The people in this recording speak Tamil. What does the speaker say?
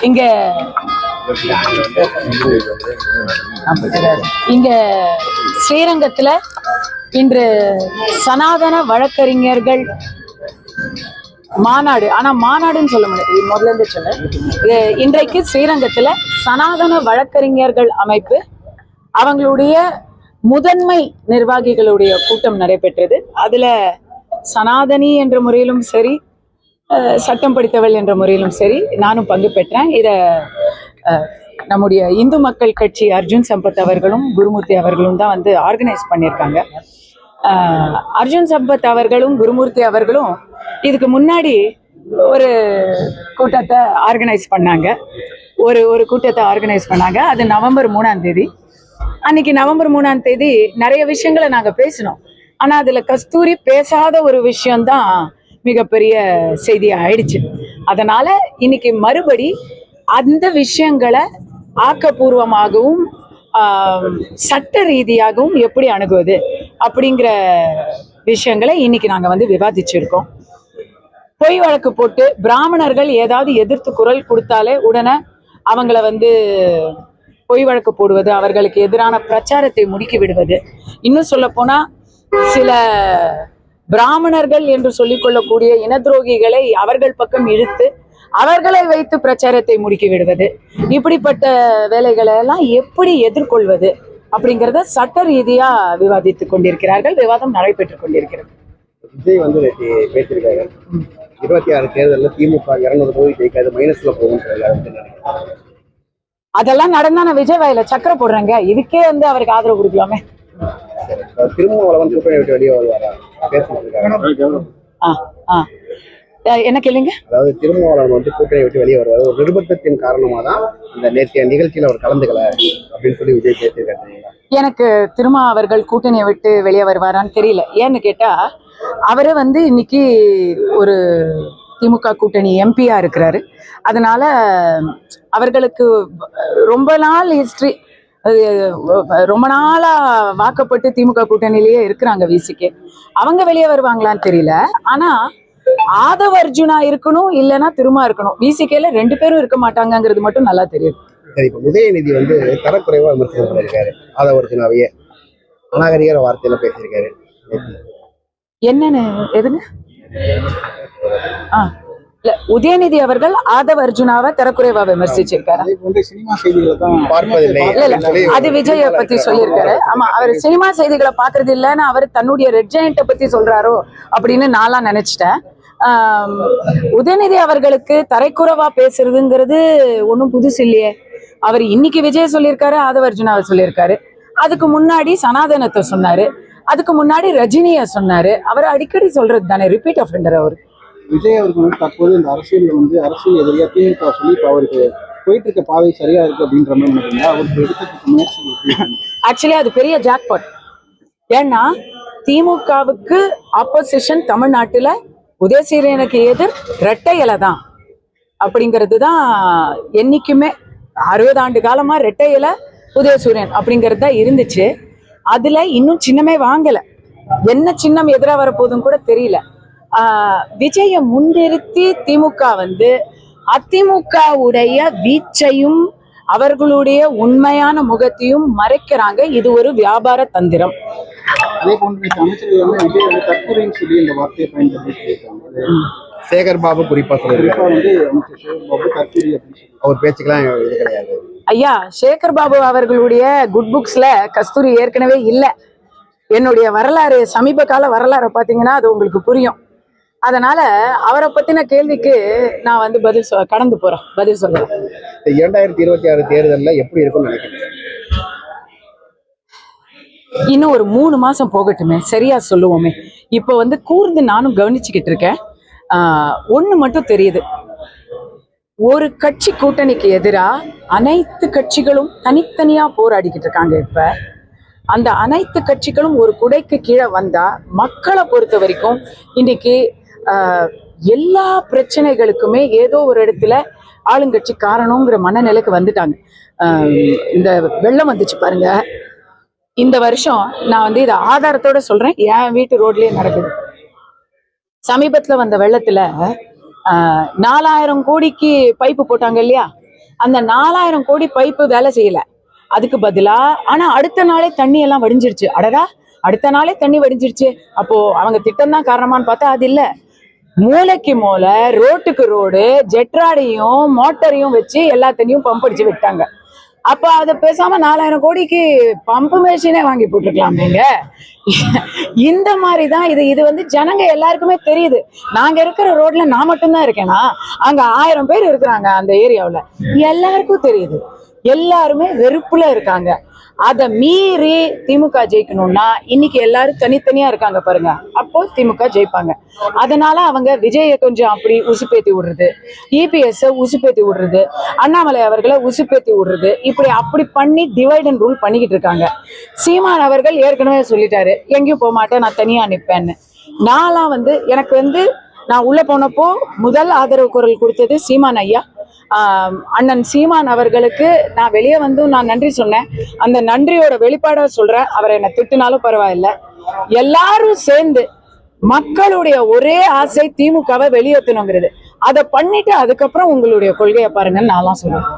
இங்க இங்க ஸ்ரீரங்கத்துல இன்று சனாதன வழக்கறிஞர்கள் மாநாடு. ஆனா மாநாடுன்னு சொல்ல முடியாது, முதல்ல இருந்து சொல்ல. இன்றைக்கு ஸ்ரீரங்கத்துல சனாதன வழக்கறிஞர்கள் அமைப்பு அவங்களுடைய முதன்மை நிர்வாகிகளுடைய கூட்டம் நடைபெற்றது. அதுல சனாதனி என்ற முறையிலும் சரி, சட்டம் படித்தவள் என்ற முறையிலும் சரி நானும் பங்கு பெற்றேன். இத நம்முடைய இந்து மக்கள் கட்சி அர்ஜுன் சம்பத் அவர்களும் குருமூர்த்தி அவர்களும் தான் வந்து ஆர்கனைஸ் பண்ணியிருக்காங்க. அர்ஜுன் சம்பத் அவர்களும் குருமூர்த்தி அவர்களும் இதுக்கு முன்னாடி ஒரு கூட்டத்தை ஆர்கனைஸ் பண்ணாங்க. ஒரு கூட்டத்தை ஆர்கனைஸ் பண்ணாங்க. அது நவம்பர் 3ஆம் தேதி. அன்னைக்கு நவம்பர் 3ஆம் தேதி நிறைய விஷயங்களை நாங்கள் பேசினோம். ஆனால் அதில் கஸ்தூரி பேசாத ஒரு விஷயம்தான் மிகப்பெரிய செய்தி ஆயிடுச்சு. அதனால இன்னைக்கு மறுபடி அந்த விஷயங்களை ஆக்கப்பூர்வமாகவும் சட்ட ரீதியாகவும் எப்படி அணுகுவது அப்படிங்கிற விஷயங்களை இன்னைக்கு நாங்கள் வந்து விவாதிச்சிருக்கோம். பொய் வழக்கு போட்டு பிராமணர்கள் ஏதாவது எதிர்த்து குரல் கொடுத்தாலே உடனே அவங்கள வந்து பொய் வழக்கு போடுவது, அவர்களுக்கு எதிரான பிரச்சாரத்தை முடுக்கி விடுவது, இன்னும் சொல்ல போனா சில பிராமணர்கள் என்று சொல்லிக் கொள்ளக்கூடிய இன துரோகிகளை அவர்கள் பக்கம் இழுத்து அவர்களை வைத்து பிரச்சாரத்தை முடுக்கி விடுவது, இப்படிப்பட்ட வேலைகளை எல்லாம் எப்படி எதிர்கொள்வது அப்படிங்கிறத சட்ட ரீதியா விவாதித்துக் கொண்டிருக்கிறார்கள். விவாதம் நடைபெற்றுக் கொண்டிருக்கிறது. விஜய் வந்து பேசியிருக்காரு, 26 தேர்தலில் திமுக 200 தொகுதி ஜெயிக்காது, மைனஸ்ல போகும். அதெல்லாம் நடந்தா நான் விஜய் வாயில சக்கரை போடுறேங்க. இதுக்கே வந்து அவருக்கு ஆதரவு கொடுக்கலாமே. திருமாவளவன் கூட்டணி விட்டு வெளியே வருவாரா? என்ன கேளுங்க. அதாவது திருமாவளவன் வந்து கூட்டணி விட்டு வெளியே வருவார், ஒரு நிர்பந்தத்தின் காரணமா தான் இந்த நேற்றைய நிகழ்ச்சியில் அவர் கலந்துக்கல அப்படின்னு சொல்லி விஜய் பேசியிருக்காரு. எனக்கு திருமா அவர்கள் கூட்டணியை விட்டு வெளியே வருவாரான்னு தெரியல. ஏன்னு கேட்டா அவரு வந்து இன்னைக்கு ஒரு திமுக கூட்டணி எம்பியா இருக்கிறாரு. அதனால அவர்களுக்கு ரொம்ப நாள் ஹிஸ்டரி, ரொம்ப நாளா வாக்கப்பட்டு திமுக கூட்டணியிலேயே இருக்கிறாங்க. விசிக்கு அவங்க வெளியே வருவாங்களான்னு தெரியல. ஆனா ஆதவ அர்ஜுனா இருக்கணும், இல்லைன்னா திருமா இருக்கணும். விசிகேல 2 பேரும் இருக்க மாட்டாங்கிறது மட்டும் நல்லா தெரியும். சரி, இப்ப உதயநிதி வந்து தரக்குறைவா விமர்சனம் பண்ணியிருக்காரு. ஆதவ அர்ஜுனாவையே அநாகரிக வார்த்தையில பேசியிருக்காரு. என்னன்னு எதுங்க? இல்ல, உதயநிதி அவர்கள் ஆதவ அர்ஜுனாவை தரக்குறைவா விமர்சிச்சிருக்காரு. அது விஜய பத்தி சொல்லியிருக்காரு. ஆமா, அவர் சினிமா செய்திகளை பாக்குறது இல்லைன்னு அவர் தன்னுடைய ரெட் ஜெயண்ட்டை பத்தி சொல்றாரோ அப்படின்னு நான்லாம் நினைச்சிட்டேன். உதயநிதி அவர்களுக்கு தரைக்குறைவா பேசுறதுங்கிறது ஒன்றும் புதுசு இல்லையே. அவர் இன்னைக்கு விஜய் சொல்லியிருக்காரு, ஆதவ அர்ஜுனாவை சொல்லியிருக்காரு. அதுக்கு முன்னாடி சனாதனத்தை சொன்னாரு, அதுக்கு முன்னாடி ரஜினிய சொன்னாரு. அவர் அடிக்கடி சொல்றது தானே, ரிப்பீட் ஆஃபெண்டர் அவர். விஜய் அவருக்கு வந்து தற்போது இந்த அரசியல் எதிரியா திமுக சொல்லி இப்போ அவருக்கு போயிட்டு இருக்க பாதை சரியா இருக்கு அப்படின்ற மாதிரி நினைக்கிறீங்க? அவருக்கு எடுத்துக்க முயற்சி ஆக்சுவலி அது பெரிய ஜாக்பாட். ஏன்னா திமுகவுக்கு ஆப்போசிஷன் தமிழ்நாட்டுல உதயசூரியனுக்கு எதிர் இரட்டை இலை தான் அப்படிங்கிறது தான் என்னைக்குமே. 60 ஆண்டு காலமா இரட்டை இலை உதயசூரியன் அப்படிங்கிறது தான் இருந்துச்சு. அதுல இன்னும் சின்னமே வாங்கல. என்ன சின்னம் எதிராக வரப்போதும் கூட தெரியல. விஜயை முன்னிறுத்தி திமுக வந்து அதிமுக உடைய வீச்சையும் அவர்களுடைய உண்மையான முகத்தையும் மறைக்கிறாங்க. இது ஒரு வியாபார தந்திரம். அதே போன்று அமைச்சர்கள் விஜய் வந்து தற்கொலைன்னு சொல்லி இந்த வார்த்தையை பயன்படுத்தி சேகர் பாபு குறிப்பா சொல்லியிருக்காரு வந்து அமைச்சர் சேகர் பாபு தற்கொலை அப்படின்னு சொல்லி அவர் பேச்சுக்கெல்லாம் இது கிடையாது. ஐயா, சேகர் பாபு அவர்களுடைய குட் புக்ஸ்ல கஸ்தூரி ஏற்கனவே இல்லை. என்னுடைய வரலாறு, சமீப கால வரலாறு பார்த்தீங்கன்னா அது உங்களுக்கு புரியும். அதனால அவரை பத்தின கேள்விக்கு நான் வந்து கடந்து போறேன், பதில் சொல்றேன். 2026 தேர்தலில் எப்படி இருக்கும்னு நினைக்கிறேன்? இன்னும் ஒரு 3 மாசம் போகட்டுமே, சரியா சொல்லுவோமே. இப்போ வந்து கூர்ந்து நானும் கவனிச்சுக்கிட்டு இருக்கேன். ஒண்ணு மட்டும் தெரியுது, ஒரு கட்சி கூட்டணிக்கு எதிராக அனைத்து கட்சிகளும் தனித்தனியா போராடிக்கிட்டு இருக்காங்க. இப்ப அந்த அனைத்து கட்சிகளும் ஒரு குடைக்கு கீழே வந்தா மக்களை பொறுத்த வரைக்கும் இன்னைக்கு எல்லா பிரச்சனைகளுக்குமே ஏதோ ஒரு இடத்துல ஆளுங்கட்சி காரணங்கிற மனநிலைக்கு வந்துட்டாங்க. இந்த வெள்ளம் வந்துச்சு பாருங்க, இந்த வருஷம் நான் வந்து இதை ஆதாரத்தோட சொல்றேன். என் வீட்டு ரோட்லயே நடக்குது. சமீபத்துல வந்த வெள்ளத்துல 4000 கோடிக்கு பைப்பு போட்டாங்க இல்லையா, அந்த 4000 கோடி பைப்பு வேலை செய்யல. அதுக்கு பதிலா ஆனா அடுத்த நாளே தண்ணி எல்லாம் வடிஞ்சிருச்சு. அடடா, அடுத்த நாளே தண்ணி வடிஞ்சிருச்சு, அப்போ அவங்க திட்டம் தான் காரணமான்னு பார்த்தா அது இல்ல. மூளைக்கு மூளை, ரோட்டுக்கு ரோடு, ஜெட்ராடையும் மோட்டரையும் வச்சு எல்லா தண்ணியும் பம்ப் அடிச்சு விட்டாங்க. அப்ப அதை பேசாம 4000 கோடிக்கு பம்பு மேஷினே வாங்கி போட்டுருக்கலாம் நீங்க. இந்த மாதிரிதான் இது வந்து ஜனங்க எல்லாருக்குமே தெரியுது. நாங்க இருக்கிற ரோட்ல நான் மட்டும்தான் இருக்கேனா, அங்க 1000 பேர் இருக்கிறாங்க அந்த ஏரியாவுல, எல்லாருக்கும் தெரியுது. எல்லாருமே வெறுப்புல இருக்காங்க. அதை மீறி திமுக ஜெயிக்கணும்னா இன்னைக்கு எல்லாரும் தனித்தனியா இருக்காங்க பாருங்க, அப்போ திமுக ஜெயிப்பாங்க. அதனால அவங்க விஜயை கொஞ்சம் அப்படி உசுப்பேத்தி விடுறது, இபிஎஸ் உசுப்பேத்தி விடுறது, அண்ணாமலை அவர்களை உசுப்பேத்தி விடுறது, இப்படி அப்படி பண்ணி டிவைட் அண்ட் ரூல் பண்ணிக்கிட்டு இருக்காங்க. சீமான் அவர்கள் ஏற்கனவே சொல்லிட்டாரு, எங்கேயும் போக மாட்டேன், நான் தனியா நிற்பேன்னு. நான்லாம் வந்து எனக்கு வந்து நான் உள்ள போனப்போ முதல் ஆதரவு குரல் கொடுத்தது சீமான் ஐயா. அண்ணன் சீமான் அவர்களுக்கு நான் வெளியே வந்து நான் நன்றி சொன்னேன். அந்த நன்றியோட வெளிப்பாட சொல்றேன். அவரை என்ன திட்டுனாலும் பரவாயில்ல. எல்லாரும் சேர்ந்து மக்களுடைய ஒரே ஆசை திமுகவை வெளியேற்றணுங்கிறது. அதை பண்ணிட்டு அதுக்கப்புறம் உங்களுடைய கொள்கையை பாருங்கன்னு நான்லாம் சொல்லுவேன்.